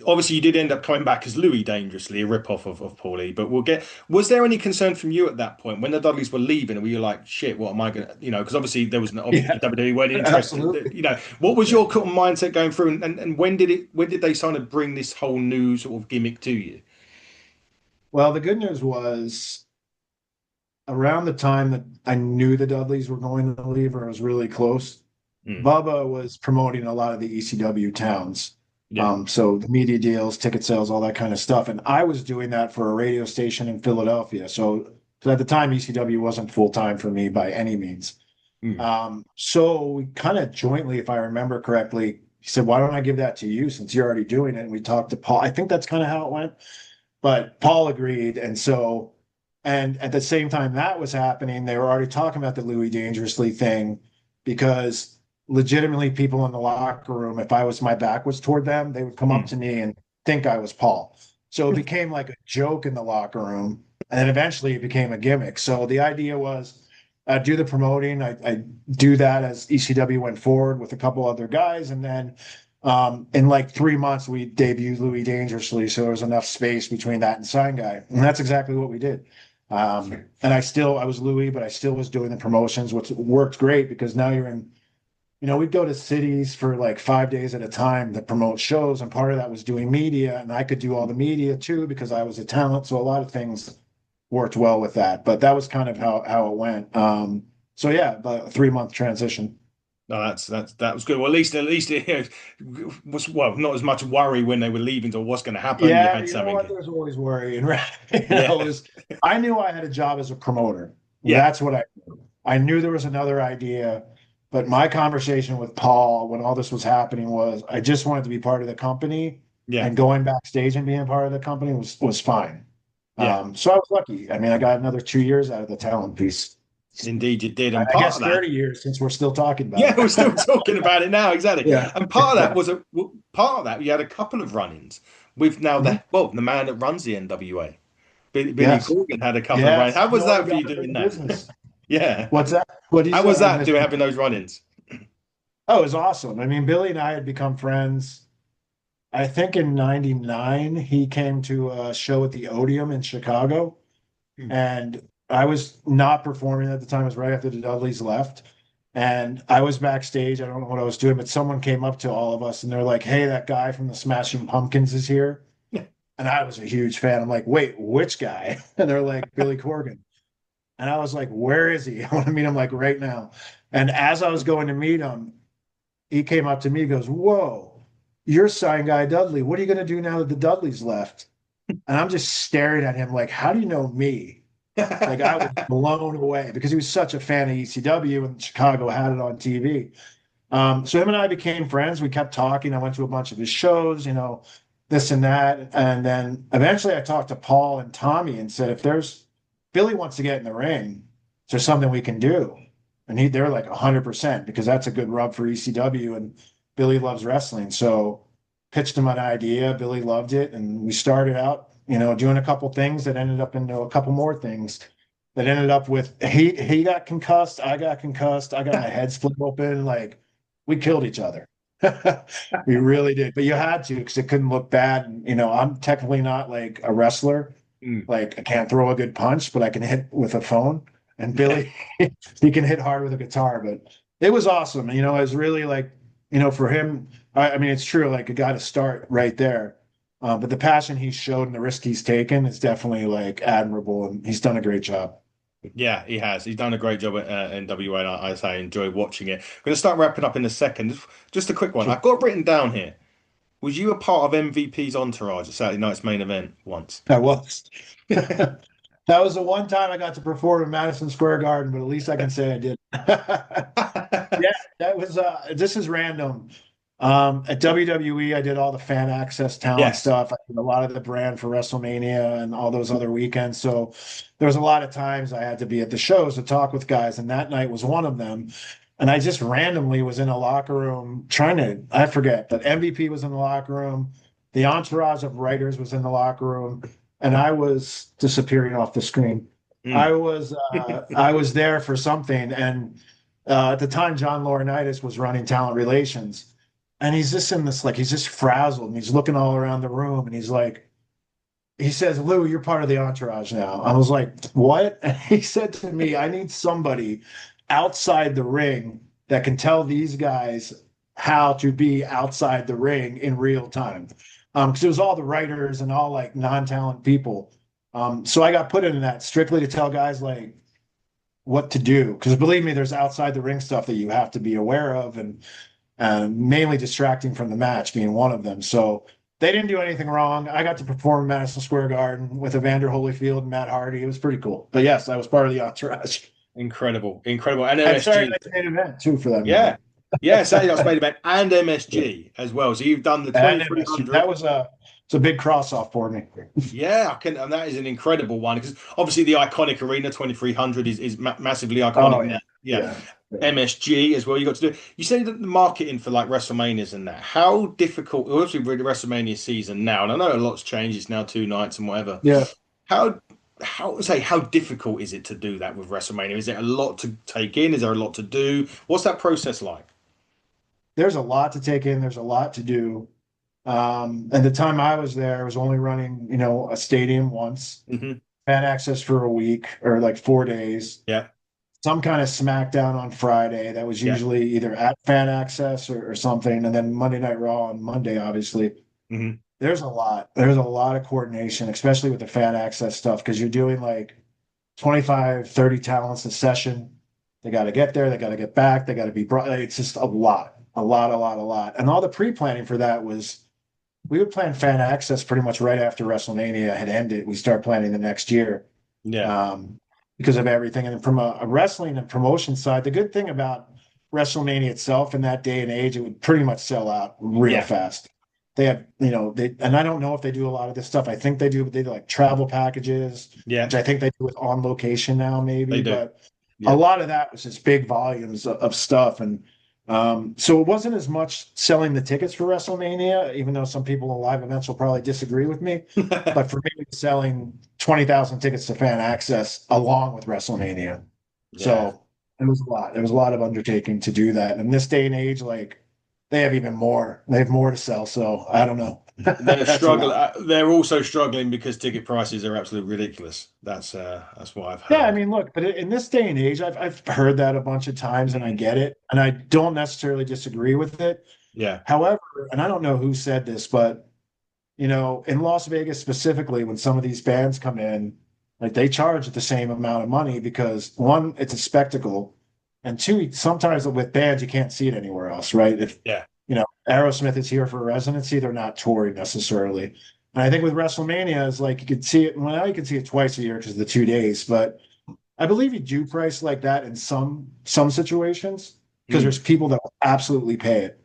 Obviously you did end up coming back as Louis Dangerously, a rip-off of Paulie, but was there any concern from you at that point when the Dudleys were leaving and were you like, shit, what am I gonna, because obviously there was obviously Yeah. WWE weren't interested, Absolutely. what was Yeah. your kind of mindset going through and when did they kind of bring this whole new sort of gimmick to you? Well, the good news was around the time that I knew the Dudleys were going to leave, or it was really close, Mm, Bubba was promoting a lot of the ECW towns. yeah. So the media deals, ticket sales, all that kind of stuff. And I was doing that for a radio station in Philadelphia. So at the time, ECW wasn't full time for me by any means. Mm, So we kind of jointly, if I remember correctly, he said, "Why don't I give that to you since you're already doing it?" And we talked to Paul. I think that's kind of how it went. But Paul agreed. And at the same time that was happening, they were already talking about the Louis Dangerously thing because legitimately people in the locker room, if my back was toward them, they would come up mm. to me and think I was Paul. So it became like a joke in the locker room. And then eventually it became a gimmick. So the idea was I'd do the promoting. I do that as ECW went forward with a couple other guys. And then in like 3 months, we debuted Louis Dangerously, so there was enough space between that and Sign Guy, and that's exactly what we did. And I was Louis, but I still was doing the promotions, which worked great because now you're in. We'd go to cities for like 5 days at a time to promote shows, and part of that was doing media, and I could do all the media too because I was a talent. So a lot of things worked well with that, but that was kind of how it went. So yeah, the 3 month transition. No, that was good. Well, at least it was not as much worry when they were leaving or what's going to happen. You Yeah, had you know something. what? There's always worrying, right? Yeah, I knew I had a job as a promoter. yeah, That's what I knew. I knew there was another idea, but my conversation with Paul when all this was happening was I just wanted to be part of the company, yeah, and going backstage and being part of the company was fine. yeah. So I was lucky. I mean, I got another 2 years out of the talent piece. Indeed, you did. And I part guess of that, 30 years since we're still talking about yeah, it. we're still talking about it now, exactly. Yeah. And part of that was part of that. You had a couple of run-ins with now Mhm. the man that runs the NWA. Billy Yes. Corgan had a couple of runs. Yes. How You was know what? He that for got you him doing in that? business. Yeah. What's that? What he How said? was I that missed doing it. having those run-ins? Oh, it was awesome. I mean, Billy and I had become friends. I think in '99, he came to a show at the Odeum in Chicago, Hmm. and I was not performing at the time. It was right after the Dudleys left. And I was backstage. I don't know what I was doing, but someone came up to all of us and they're like, "Hey, that guy from the Smashing Pumpkins is here." And I was a huge fan. I'm like, "Wait, which guy?" And they're like, "Billy Corgan." And I was like, "Where is he? I want to meet him like right now." And as I was going to meet him, he came up to me, goes, "Whoa, you're Sign Guy Dudley. What are you going to do now that the Dudleys left?" And I'm just staring at him like, "How do you know me?" Like I was blown away because he was such a fan of ECW and Chicago had it on TV. So him and I became friends. We kept talking. I went to a bunch of his shows, this and that. And then eventually I talked to Paul and Tommy and said, if there's Billy wants to get in the ring, is there something we can do? And they're like 100% because that's a good rub for ECW and Billy loves wrestling. So pitched him an idea. Billy loved it. And we started out, doing a couple things that ended up into a couple more things that ended up with he got concussed, I got concussed, I got my head split open, like we killed each other. We really did. But you had to because it couldn't look bad. And, I'm technically not like a wrestler. Mm. Like I can't throw a good punch, but I can hit with a phone. And Billy, he can hit hard with a guitar. But it was awesome. It was really like, for him, I mean, it's true. Like it got to start right there. But the passion he's showed and the risk he's taken is definitely like admirable, and he's done a great job. Yeah, he has. He's done a great job at NWA, and I say I enjoy watching it. I'm going to start wrapping up in a second. Just a quick one. Sure. I've got written down here. Was you a part of MVP's entourage at Saturday night's main event once? I was. That was the one time I got to perform in Madison Square Garden, but at least I can say I did. Yeah, that was this is random. At WWE, I did all the fan access talent Yes. stuff. I did a lot of the brand for WrestleMania and all those other weekends. So there was a lot of times I had to be at the shows to talk with guys, and that night was one of them. And I just randomly was in a locker room I forget, but MVP was in the locker room. The entourage of writers was in the locker room, and I was disappearing off the screen. Mm. I was there for something, and at the time, John Laurinaitis was running talent relations, and he's just in this like he's just frazzled, and he's looking all around the room, and he's like, he says, "Lou, you're part of the entourage now." I was like, "What?" And he said to me, "I need somebody outside the ring that can tell these guys how to be outside the ring in real time." Because it was all the writers and all like non-talent people. So I got put in that strictly to tell guys like what to do. Because believe me, there's outside the ring stuff that you have to be aware of, and mainly distracting from the match being one of them. So they didn't do anything wrong. I got to perform in Madison Square Garden with Evander Holyfield and Matt Hardy. It was pretty cool. But yes, I was part of the entourage. Incredible, incredible. And And Saturday MSG. night's main event too, for that matter. Yeah. Yeah, Saturday night's main event and MSG as well. So you've done the And MSG. 2300. That was it's a big cross off for me. Yeah, I can, and that is an incredible one because obviously the iconic arena 2300 is massively iconic Oh now. yeah, Yeah, yeah. Yeah. MSG as well. You got to do. You said that the marketing for like WrestleManias and that. How difficult? Well, obviously we're in the WrestleMania season now, and I know a lot's changed. It's now 2 nights and whatever. Yeah. How how difficult is it to do that with WrestleMania? Is it a lot to take in? Is there a lot to do? What's that process like? There's a lot to take in. There's a lot to do. And the time I was there, I was only running, a stadium once, Hmm. fan access for a week or like 4 days, Yeah, some kind of SmackDown on Friday that was yeah. usually either at fan access or something, and then Monday Night Raw on Monday, obviously. Hmm. There's a lot. There's a lot of coordination, especially with the fan access stuff, because you're doing like 25, 30 talents a session. They got to get there, they got to get back, they got to be brought. It's just a lot, a lot, a lot, a lot. And all the pre-planning for that was we would plan fan access pretty much right after WrestleMania had ended. We start planning the next year, Yeah, um, because of everything. And from a wrestling and promotion side, the good thing about WrestleMania itself in that day and age, it would pretty much sell out real yeah, fast. They have, and I don't know if they do a lot of this stuff. I think they do, but they do like travel packages, yeah. which I think they do with On Location now, They maybe. do. But a Yeah. lot of that was just big volumes of stuff. And So it wasn't as much selling the tickets for WrestleMania, even though some people in live events will probably disagree with me. But for me, it was selling 20,000 tickets to fan access along with WrestleMania. Yeah. So it was a lot. It was a lot of undertaking to do that. And in this day and age, like they have even more. They have more to sell. So I don't know. They're That's a struggling. lot. They're also struggling because ticket prices are absolutely ridiculous. That's what I've Yeah, I heard. mean, look, but in this day and age, I've heard that a bunch of times, and I Mm. get it, and I don't necessarily disagree with it. Yeah. However, and I don't know who said this, but in Las Vegas specifically, when some of these bands come in, like they charge the same amount of money because one, it's a spectacle, and two, sometimes with bands you can't see it anywhere else, right? If Yeah. Aerosmith is here for residency, they're not touring necessarily. And I think with WrestleMania, is like you could see it. Well, now you can see it twice a year because of the 2 days, but I believe you do price like that in some situations because Mm. there's people that will absolutely pay it.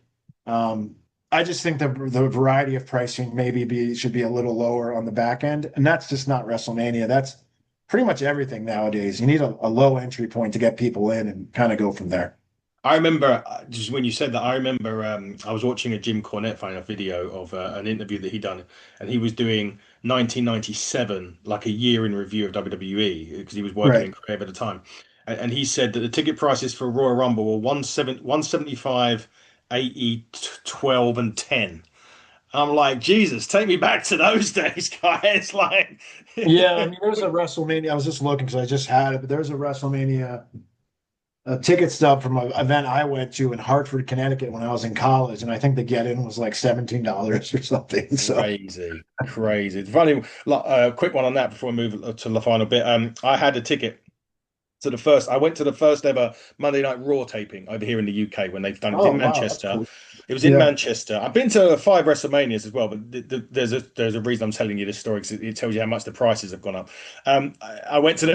Um, I just think the variety of pricing should be a little lower on the back end, and that's just not WrestleMania. That's pretty much everything nowadays. You need a low entry point to get people in and kind of go from there. I remember just when you said that, I remember I was watching a Jim Cornette final video of an interview that he done, and he was doing 1997, like a year in review of WWE, because he was working Right. in Crave at the time, and he said that the ticket prices for Royal Rumble were 175, 80, 12, and 10. I'm like, Jesus, take me back to those days, guys. Like, Yeah, I mean, there's a WrestleMania. I was just looking because I just had it, but there's a WrestleMania a ticket stub from an event I went to in Hartford, Connecticut when I was in college, and I think the get in was like $17 or something. So, crazy, crazy. Funny, quick one on that before we move to the final bit. I had a ticket to the first. I went to the first ever Monday Night Raw taping over here in the UK when they've done it. It was oh in wow, that's Manchester. cool. It was in Yeah, Manchester. I've been to 5 WrestleManias as well, but there's a reason I'm telling you this story because it tells you how much the prices have gone up. I went to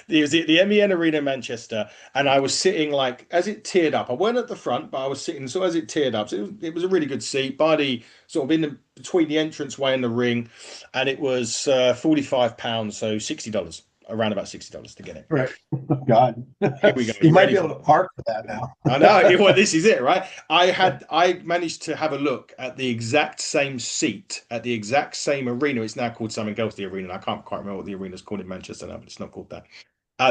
it was the MEN Arena in Manchester, and I was sitting like as it tiered up. I weren't at the front, but I was sitting so as it tiered up. So it was a really good seat by the sort of in the between the entranceway and the ring, and it was £45, so $60, around about $60 to get it. right. God, Here we go. you You might ready be for able it? to park for that now. I know. Well, this is it, right? I managed to have a look at the exact same seat at the exact same arena. It's now called something else, the arena. I can't quite remember what the arena's called in Manchester now, but it's not called that.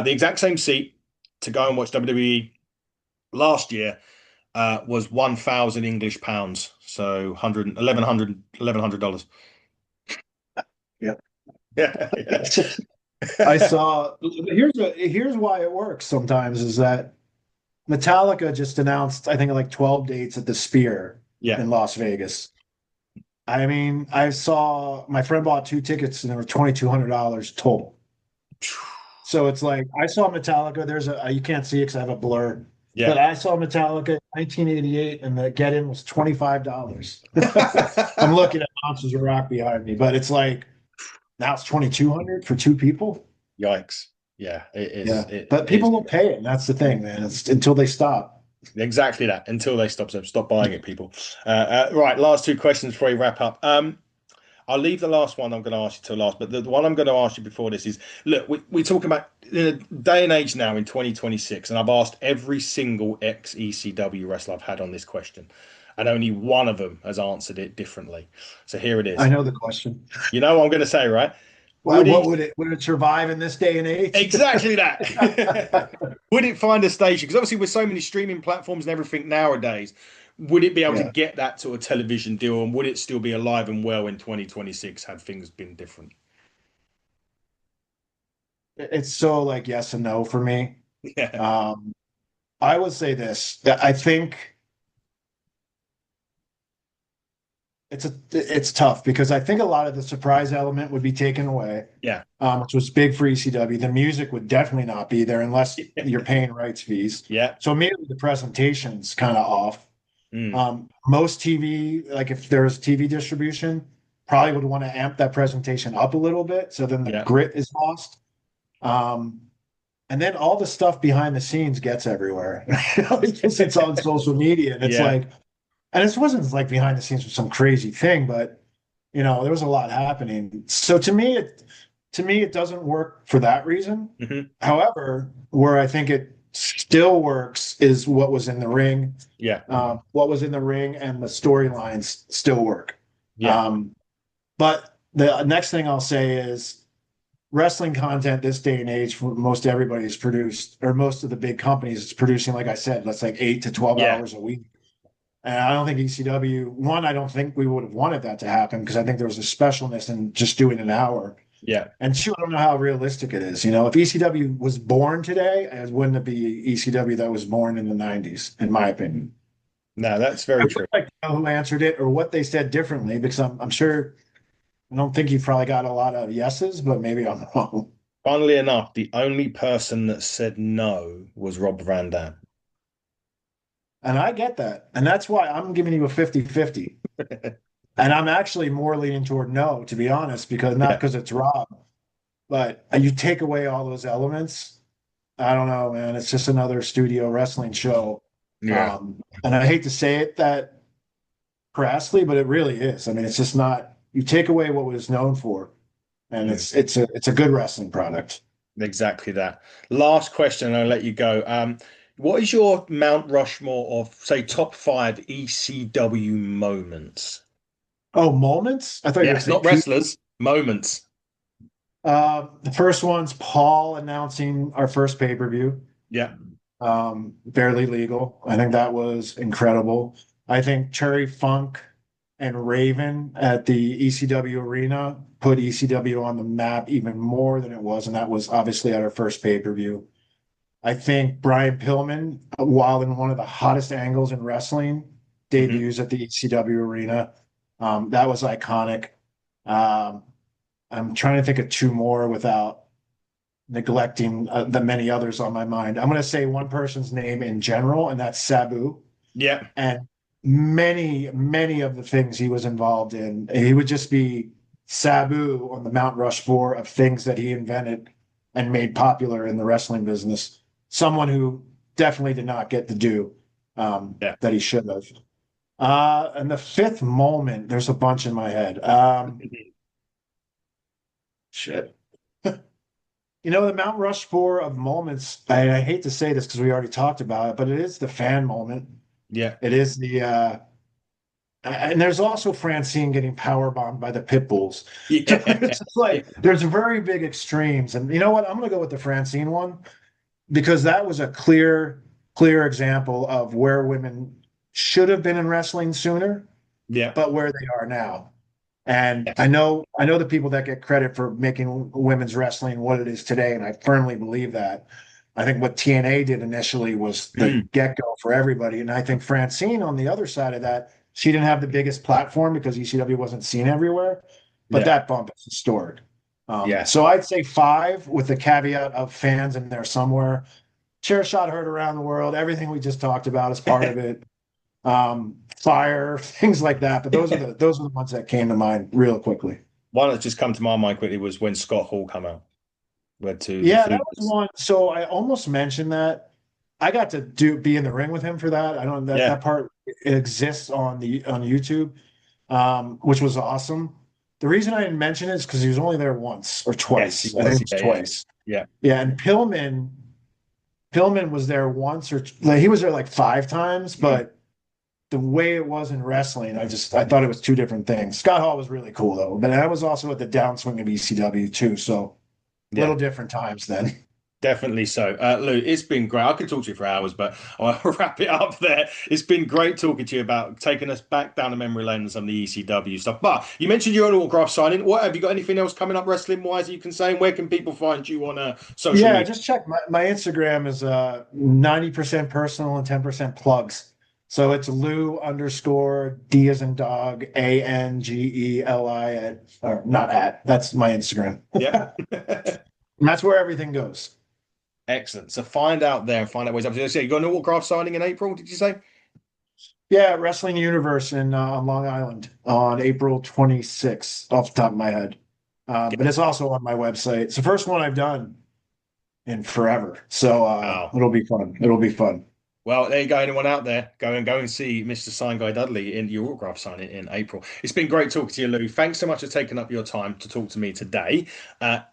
The exact same seat to go and watch WWE last year was 1,000 English pounds, so 100, $1,100. Yeah. Yeah, yeah, I saw. Here's why it works sometimes is that Metallica just announced, I think, like 12 dates at the Sphere yeah. in Las Vegas. I mean, I saw my friend bought 2 tickets and they were $2,200 total. So it's like I saw Metallica. There's a you can't see it because I have a blur, Yeah. but I saw Metallica in 1988, and the get in was $25. I'm looking at Monsters of Rock behind me, but it's like now it's 2,200 for two people. Yikes. Yeah, it is. Yeah, It but people is. will pay it, and that's the thing, man. It's until they stop. Exactly that. Until they stop buying it, people. Right, last two questions before we wrap up. I'll leave the last one I'm going to ask you to last, but the one I'm going to ask you before this is: look, we talk about in a day and age now in 2026, and I've asked every single ex ECW wrestler I've had on this question, and only one of them has answered it differently. So here it I is. know the question. You know what I'm going to say, right? Well, Would what he would it survive in this day and age? exactly that? Would it find a station? Because obviously, with so many streaming platforms and everything nowadays, would it be able to Yeah, get that to a television deal, and would it still be alive and well in 2026 had things been different? it's so like yes and no for me. Yeah, Um, I would say this. That I think it's tough because I think a lot of the surprise element would be taken away, yeah, which was big for ECW. The music would definitely not be there unless you're paying rights fees. yeah. So immediately the presentation's kind of off. Mm, Most TV, like if there was TV distribution, probably would want to amp that presentation up a little bit. So then the yeah, grit is lost. Um, and then all the stuff behind the scenes gets everywhere because it's on social media. And it's yeah. like, and this wasn't like behind the scenes was some crazy thing, but there was a lot happening. So to me, it doesn't work for that reason. Hmm. However, where I think still works is what was in the ring. Yeah. What was in the ring and the storylines still work. Yeah. But the next thing I'll say is wrestling content this day and age for most everybody is produced, or most of the big companies is producing, like I said, that's like 8 to 12 Yeah. hours a week. And I don't think ECW, one, I don't think we would have wanted that to happen because I think there was a specialness in just doing an hour. Yeah. And two, I don't know how realistic it is. You know, if ECW was born today, it wouldn't it be ECW that was born in the 90s, in my opinion. No, that's I very would true. like to know who answered it or what they said differently because I'm sure I don't think you probably got a lot of yeses, but maybe I'm wrong. Funnily enough, the only person that said no was Rob Van Dam. And I get that. And that's why I'm giving you a 50-50. And I'm actually more leaning toward no, to be honest, because not Yeah. because it's Rob, but you take away all those elements. I don't know, man. It's just another studio wrestling show. Yeah. And I hate to say it that crassly, but it really is. I mean, it's just not, you take away what was known for, and Mm, it's a good wrestling product. exactly that. Last question, and I'll let you go. What is your Mount Rushmore of, say, top five ECW moments? Oh, moments? I thought you were Yeah, going to say not Pete. wrestlers, moments. The first one's Paul announcing our first pay-per-view. Yeah. Barely legal. I think that was incredible. I think Cherry Funk and Raven at the ECW arena put ECW on the map even more than it was, and that was obviously at our first pay-per-view. I think Brian Pillman, while in one of the hottest angles in wrestling, Hmm. debuts at the ECW arena. That was iconic. Um, I'm trying to think of two more without neglecting the many others on my mind. I'm going to say one person's name in general, and that's Sabu. Yeah. And many of the things he was involved in, he would just be Sabu on the Mount Rushmore of things that he invented and made popular in the wrestling business. Someone who definitely did not get the due Yeah. that he should have. And the fifth moment, there's a bunch in my head. Shit. You know, the Mount Rushmore of moments, I hate to say this because we already talked about it, but it is the fan moment. Yeah. It is and there's also Francine getting power bombed by the pit bulls. So Yeah. it's just like there's very big extremes. And you know what? I'm going to go with the Francine one because that was a clear example of where women should have been in wrestling sooner, Yeah. but where they are now. And Yes. I know the people that get credit for making women's wrestling what it is today, and I firmly believe that. I think what TNA did initially was the Mm, get-go for everybody. And I think Francine, on the other side of that, she didn't have the biggest platform because ECW wasn't seen everywhere, but yeah. that bump is historic. Yeah. So I'd say five with the caveat of fans in there somewhere. Chair shot heard around the world. Everything we just talked about is part of it. Fire, things like that. But those are the ones that came to mind real quickly. One that's just come to my mind quickly was when Scott Hall came out. Went to the Yeah, that was Fugas. one. So I almost mentioned that. I got to be in the ring with him for that. I don't that Yeah. that part exists on YouTube, which was awesome. The reason I didn't mention it is because he was only there once or Yes, he twice. I think was. it was Yeah. Yeah. twice. Yeah. Yeah, and Pillman was there once or like he was there like five times, Mm, but the way it was in wrestling, I thought it was two different things. Scott Hall was really cool though, but I was also at the downswing of ECW too, so little yeah. different times then. Definitely so. Lou, it's been great. I could talk to you for hours, but I'll wrap it up there. It's been great talking to you about taking us back down the memory lane and some of the ECW stuff. But you mentioned your own autograph signing. What have you got anything else coming up wrestling wise you can say? And where can people find you on social Yeah, media? just check my Instagram is 90% personal and 10% plugs. So it's Lou underscore D as in dog ANGELI at or not at. That's my Instagram. Yeah. And that's where everything goes. Excellent. So find out there and find out ways up to this. Yeah, you got an autograph signing in April, did you say? Yeah, Wrestling Universe in on Long Island on April 26th, off the top of my head. But it's also on my website. It's the first one I've done in forever. So Wow. it'll be fun. It'll be fun. Well, there you go. Anyone out there, go and see Mr. Sign Guy Dudley in your autograph signing in April. It's been great talking to you, Lou. Thanks so much for taking up your time to talk to me today.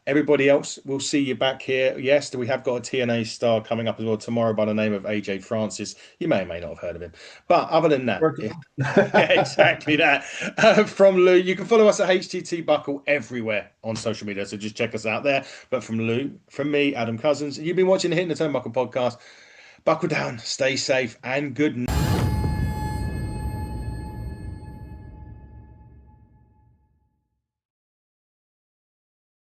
Everybody else, we'll see you back here. Yes, we have got a TNA star coming up as well tomorrow by the name of AJ Francis. You may or may not have heard of him. But other than that, yeah, exactly that. From Lou, you can follow us at HTT Buckle everywhere on social media. So just check us out there. But from Lou, from me, Adam Cousins, you've been watching the Hitting the Turnbuckle podcast. Buckle down, stay safe, and good night.